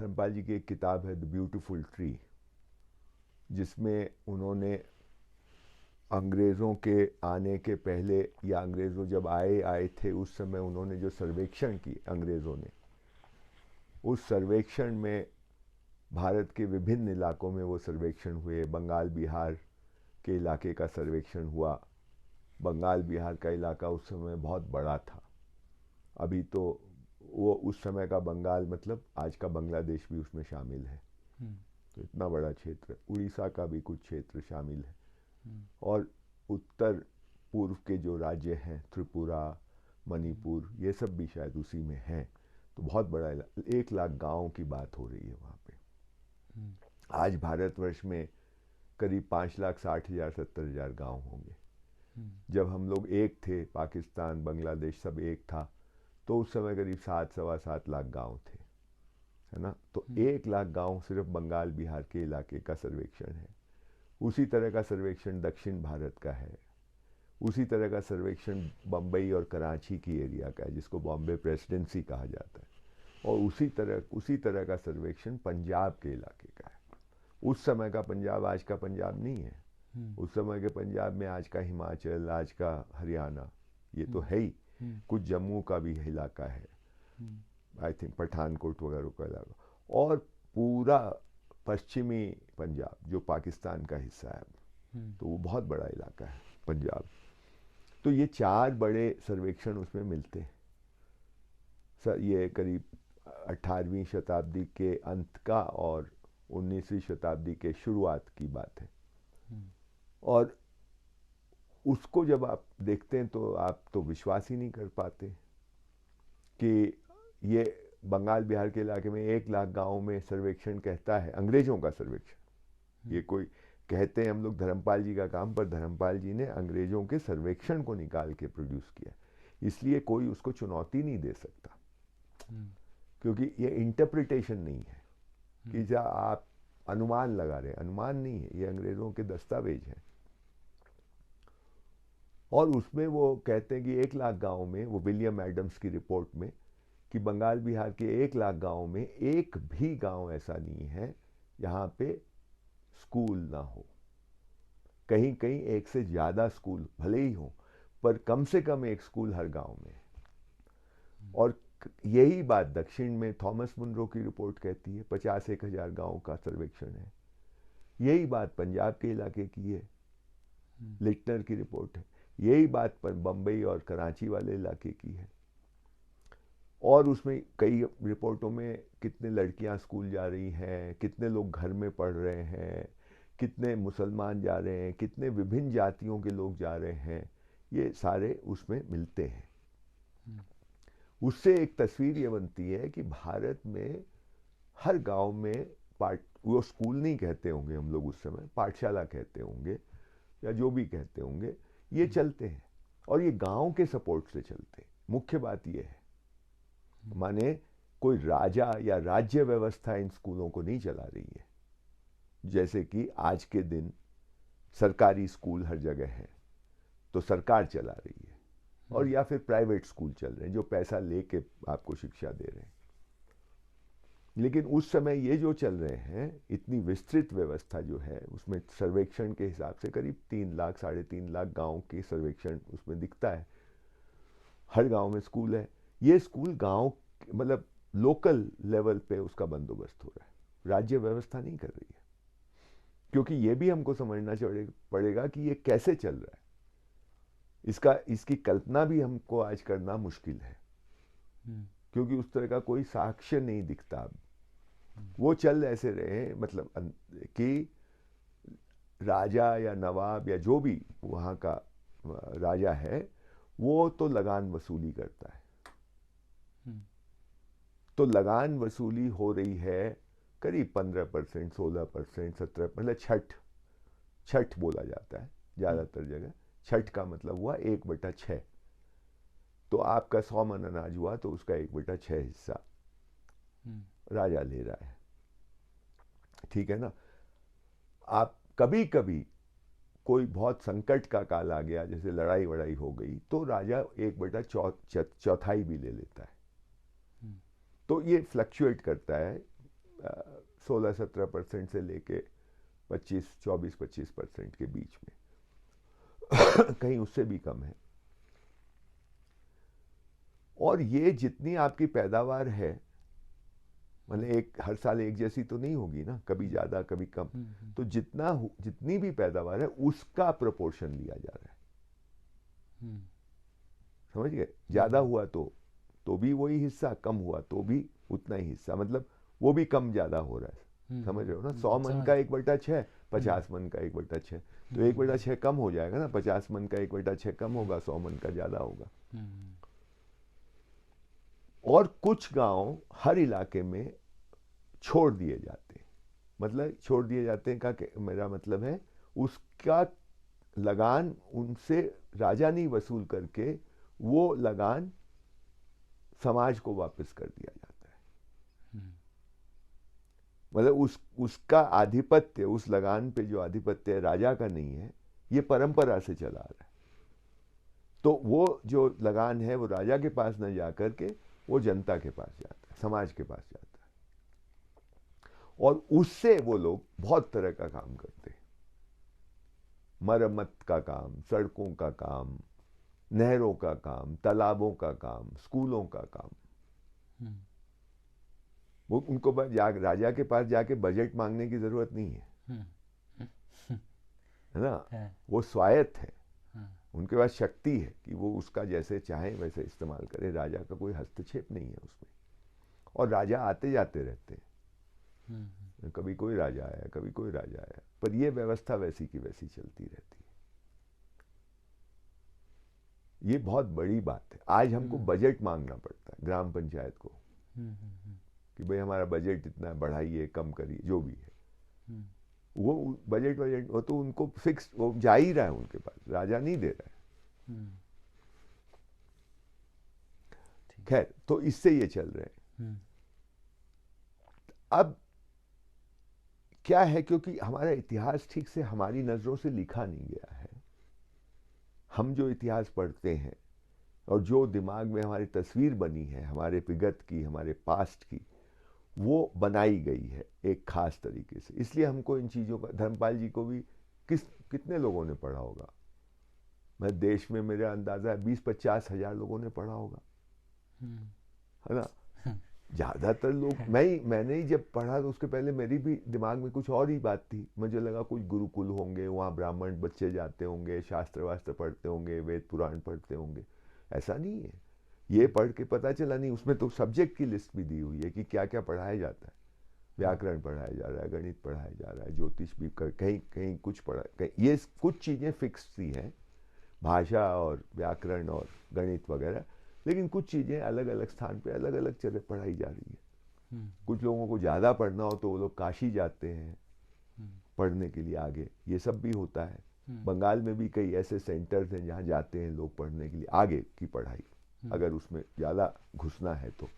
धर्मपाल जी की एक किताब है द ब्यूटीफुल ट्री, जिसमें उन्होंने अंग्रेज़ों के आने के पहले या अंग्रेज़ों जब आए थे उस समय उन्होंने जो सर्वेक्षण की अंग्रेज़ों ने, उस सर्वेक्षण में भारत के विभिन्न इलाकों में वो सर्वेक्षण हुए। बंगाल बिहार के इलाके का सर्वेक्षण हुआ। बंगाल बिहार का इलाका उस समय बहुत बड़ा था। अभी तो वो उस समय का बंगाल मतलब आज का बांग्लादेश भी उसमें शामिल है। तो इतना बड़ा क्षेत्र, उड़ीसा का भी कुछ क्षेत्र शामिल है। और उत्तर पूर्व के जो राज्य हैं, त्रिपुरा, मणिपुर, ये सब भी शायद उसी में हैं। तो बहुत बड़ा 1 लाख गाँव की बात हो रही है वहाँ पे। आज भारतवर्ष में करीब 5,60,000 70,000 गाँव होंगे। जब हम लोग एक थे, पाकिस्तान बांग्लादेश सब एक था, तो उस समय करीब 7-7.25 लाख गांव थे, है ना। तो 1 लाख गांव सिर्फ बंगाल बिहार के इलाके का सर्वेक्षण है। उसी तरह का सर्वेक्षण दक्षिण भारत का है। उसी तरह का सर्वेक्षण बम्बई और कराची की एरिया का है, जिसको बॉम्बे प्रेसिडेंसी कहा जाता है। और उसी तरह का सर्वेक्षण पंजाब के इलाके का है। उस समय का पंजाब आज का पंजाब नहीं है। उस समय के पंजाब में आज का हिमाचल, आज का हरियाणा, ये तो है ही। कुछ जम्मू का भी इलाका है, आई थिंक पठानकोट वगैरह का इलाका, और पूरा पश्चिमी पंजाब जो पाकिस्तान का हिस्सा है। तो वो बहुत बड़ा इलाका है पंजाब। तो ये 4 बड़े सर्वेक्षण उसमें मिलते हैं सर। ये करीब 18वीं शताब्दी के अंत का और 19वीं शताब्दी के शुरुआत की बात है। और उसको जब आप देखते हैं तो आप तो विश्वास ही नहीं कर पाते कि ये बंगाल बिहार के इलाके में 1 लाख गाँव में सर्वेक्षण कहता है, अंग्रेजों का सर्वेक्षण। ये कोई कहते हैं हम लोग धर्मपाल जी का काम, पर धर्मपाल जी ने अंग्रेजों के सर्वेक्षण को निकाल के प्रोड्यूस किया, इसलिए कोई उसको चुनौती नहीं दे सकता। क्योंकि ये इंटरप्रिटेशन नहीं है कि जा आप अनुमान लगा रहे, अनुमान नहीं है, ये अंग्रेजों के दस्तावेज हैं। और उसमें वो कहते हैं कि 1 लाख गाँव में, वो विलियम एडम्स की रिपोर्ट में, कि बंगाल बिहार के 1 लाख गाँव में एक भी गाँव ऐसा नहीं है जहाँ पे स्कूल ना हो। कहीं कहीं 1 से ज़्यादा स्कूल भले ही हो, पर कम से कम एक स्कूल हर गांव में। और यही बात दक्षिण में थॉमस मुनरो की रिपोर्ट कहती है, 50-1 हज़ार गाँव का सर्वेक्षण है। यही बात पंजाब के इलाके की है, लिटनर की रिपोर्ट है। यही बात पर बम्बई और कराची वाले इलाके की है। और उसमें कई रिपोर्टों में कितने लड़कियां स्कूल जा रही हैं, कितने लोग घर में पढ़ रहे हैं, कितने मुसलमान जा रहे हैं, कितने विभिन्न जातियों के लोग जा रहे हैं, ये सारे उसमें मिलते हैं। उससे एक तस्वीर ये बनती है कि भारत में हर गांव में वो स्कूल नहीं कहते होंगे हम लोग उस समय, पाठशाला कहते होंगे या जो भी कहते होंगे, ये चलते हैं। और ये गांव के सपोर्ट से चलते हैं। मुख्य बात ये है, माने कोई राजा या राज्य व्यवस्था इन स्कूलों को नहीं चला रही है। जैसे कि आज के दिन सरकारी स्कूल हर जगह हैं तो सरकार चला रही है, और या फिर प्राइवेट स्कूल चल रहे हैं जो पैसा लेके आपको शिक्षा दे रहे हैं। लेकिन उस समय ये जो चल रहे हैं, इतनी विस्तृत व्यवस्था जो है, उसमें सर्वेक्षण के हिसाब से करीब 3 लाख 3.5 लाख गाँव के सर्वेक्षण उसमें दिखता है। हर गाँव में स्कूल है। ये स्कूल गाँव मतलब लोकल लेवल पे उसका बंदोबस्त हो रहा है, राज्य व्यवस्था नहीं कर रही है। क्योंकि ये भी हमको समझना पड़ेगा कि ये कैसे चल रहा है। इसकी कल्पना भी हमको आज करना मुश्किल है, क्योंकि उस तरह का कोई साक्ष्य नहीं दिखता अब। वो चल ऐसे रहे, मतलब कि राजा या नवाब या जो भी वहाँ का राजा है, वो तो लगान वसूली करता है। तो लगान वसूली हो रही है करीब 15%, 16%, 17%, मतलब छठ बोला जाता है ज़्यादातर जगह। छठ का मतलब हुआ 1/6। तो आपका 100 मन अनाज हुआ तो उसका 1/6 हिस्सा राजा ले रहा है, ठीक है ना। आप कभी कभी कोई बहुत संकट का काल आ गया, जैसे लड़ाई वड़ाई हो गई, तो राजा 1/4 भी ले लेता है। तो ये फ्लक्चुएट करता है 16-17% से लेके 24-25% के बीच में कहीं उससे भी कम है। और ये जितनी आपकी पैदावार है, मतलब एक हर साल एक जैसी तो नहीं होगी ना, कभी ज़्यादा कभी कम, तो जितनी भी पैदावार है उसका प्रोपोर्शन लिया जा रहा है। समझ गए? ज़्यादा हुआ तो भी वही हिस्सा, कम हुआ तो भी उतना ही हिस्सा, मतलब वो भी कम ज़्यादा हो रहा है। समझ रहे हो ना? 100 मन का 1/6, 50 मन का 1/6, तो 1/6 कम हो जाएगा ना, 50 मन का 1/6 कम होगा, 100 मन का ज़्यादा होगा। और कुछ गांव हर इलाके में छोड़ दिए जाते हैं, मतलब छोड़ दिए जाते हैं का मेरा मतलब है उसका लगान उनसे राजा नहीं वसूल करके वो लगान समाज को वापस कर दिया जाता है। मतलब उसका आधिपत्य, उस लगान पे जो आधिपत्य राजा का नहीं है, ये परंपरा से चला आ रहा है। तो वो जो लगान है वो राजा के पास न जा करके वो जनता के पास जाता है, समाज के पास जाता है, और उससे वो लोग बहुत तरह का काम करते हैं। मरम्मत का काम, सड़कों का काम, नहरों का काम, तालाबों का काम, स्कूलों का काम। वो उनको राजा के पास जाके बजट मांगने की जरूरत नहीं है, है ना? वो स्वायत्त है, उनके पास शक्ति है कि वो उसका जैसे चाहे वैसे इस्तेमाल करे, राजा का कोई हस्तक्षेप नहीं है उसमें। और राजा आते जाते रहते हैं, कभी कोई राजा आया, कभी कोई राजा आया, पर ये व्यवस्था वैसी की वैसी चलती रहती है। ये बहुत बड़ी बात है। आज हमको बजट मांगना पड़ता है ग्राम पंचायत को कि भाई हमारा बजट इतना बढ़ाइए, कम करिए, जो भी है। वो बजट वो तो उनको फिक्स, वो जा ही रहा है उनके पास, राजा नहीं दे रहा है। खैर, तो इससे ये चल रहे हैं। अब क्या है, क्योंकि हमारा इतिहास ठीक से हमारी नजरों से लिखा नहीं गया है। हम जो इतिहास पढ़ते हैं और जो दिमाग में हमारी तस्वीर बनी है हमारे विगत की, हमारे पास्ट की, वो बनाई गई है एक खास तरीके से। इसलिए हमको इन चीज़ों का, धर्मपाल जी को भी कितने लोगों ने पढ़ा होगा? मैं देश में मेरा अंदाज़ा है 20-50 हज़ार लोगों ने पढ़ा होगा, है ना? ज़्यादातर लोग, मैंने ही जब पढ़ा तो उसके पहले मेरी भी दिमाग में कुछ और ही बात थी। मुझे लगा कुछ गुरुकुल होंगे, वहाँ ब्राह्मण बच्चे जाते होंगे, शास्त्र वास्त्र पढ़ते होंगे, वेद पुराण पढ़ते होंगे। ऐसा नहीं है। ये पढ़ के पता चला नहीं, उसमें तो सब्जेक्ट की लिस्ट भी दी हुई है कि क्या क्या पढ़ाया जाता है। व्याकरण पढ़ाया जा रहा है, गणित पढ़ाया जा रहा है, ज्योतिष भी कहीं कहीं कुछ कहीं ये कुछ चीज़ें फिक्स सी हैं, भाषा और व्याकरण और गणित वगैरह, लेकिन कुछ चीज़ें अलग अलग स्थान पे अलग अलग चीज़ें पढ़ाई जा रही है। कुछ लोगों को ज़्यादा पढ़ना हो तो वो लोग काशी जाते हैं पढ़ने के लिए आगे, ये सब भी होता है। बंगाल में भी कई ऐसे सेंटर्स हैं जहाँ जाते हैं लोग पढ़ने के लिए आगे की पढ़ाई, अगर उसमें ज़्यादा घुसना है तो।